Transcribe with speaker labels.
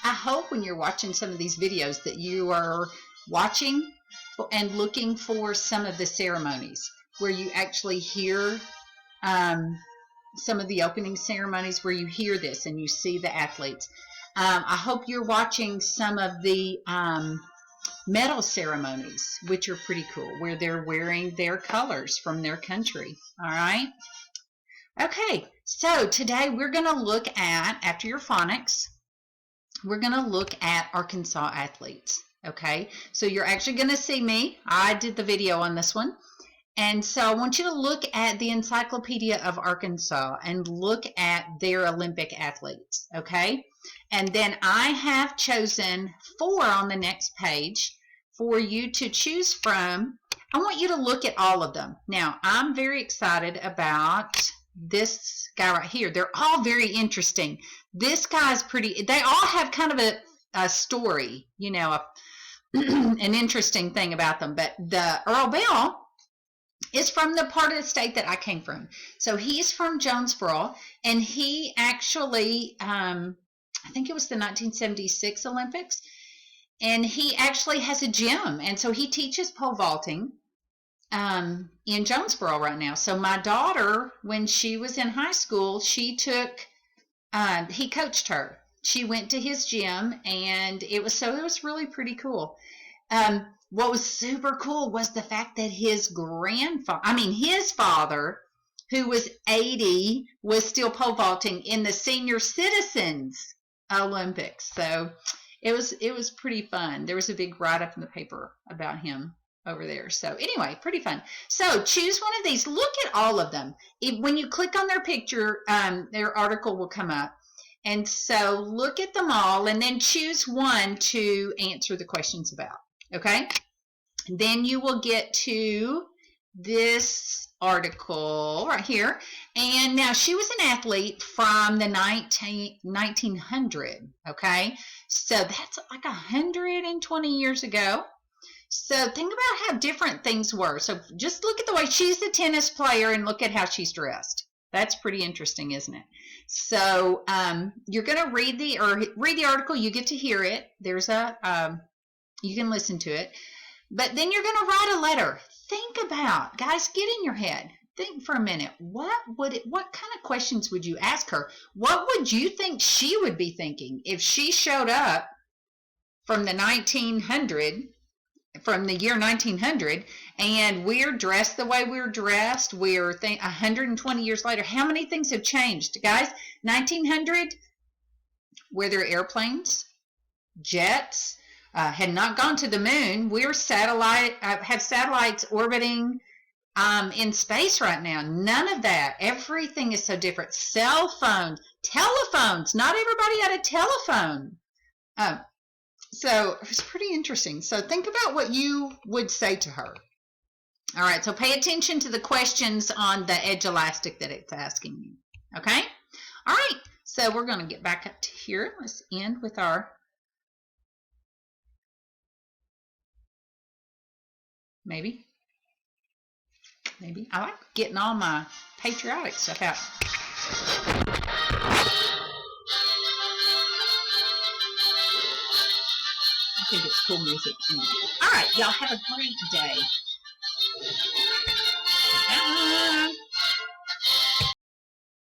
Speaker 1: I hope when you're watching some of these videos that you are watching and looking for some of the ceremonies where you actually hear some of the opening ceremonies where you hear this and you see the athletes. I hope you're watching some of the medal ceremonies, which are pretty cool, where they're wearing their colors from their country. All right. Okay, so today we're going to look at, after your phonics, we're going to look at Arkansas athletes. Okay, so you're actually going to see me. I did the video on this one. And so I want you to look at the Encyclopedia of Arkansas and look at their Olympic athletes, okay? And then I have chosen 4 on the next page for you to choose from. I want you to look at all of them. Now, I'm very excited about this guy right here. They're all very interesting. This guy's pretty, they all have kind of a story, you know, an interesting thing about them. But the Earl Bell is from the part of the state that I came from. So he's from Jonesboro, and he actually, I think it was the 1976 Olympics, and he actually has a gym, and so he teaches pole vaulting in Jonesboro right now. So my daughter, when she was in high school, he coached her. She went to his gym, and it was really pretty cool. What was super cool was the fact that his father, who was 80, was still pole vaulting in the senior citizens Olympics. So it was pretty fun. There was a big write-up in the paper about him over there. So anyway, pretty fun. So choose one of these. Look at all of them. When you click on their picture, their article will come up. And so look at them all and then choose one to answer the questions about. Okay? Then you will get to this article right here. And now she was an athlete from the 1900. Okay? So that's like 120 years ago. So think about how different things were. So just look at the way she's a tennis player and look at how she's dressed. That's pretty interesting, isn't it? So you're going to read the article. You get to hear it. There's you can listen to it. But then you're going to write a letter. Think about, guys, get in your head. Think for a minute. What kind of questions would you ask her? What would you think she would be thinking if she showed up from the year 1900, and we're dressed the way we're dressed? We're 120 years later. How many things have changed, guys? 1900, were there airplanes, jets, had not gone to the moon. We're have satellites orbiting in space right now. None of that. Everything is so different. Cell phones, telephones. Not everybody had a telephone. So it was pretty interesting. So think about what you would say to her. All right, so pay attention to the questions on the edge elastic that it's asking you. Okay? All right, so we're going to get back up to here. Let's end with our maybe. I like getting all my patriotic stuff out. I think it's cool music. All right, y'all have a great day. Bye.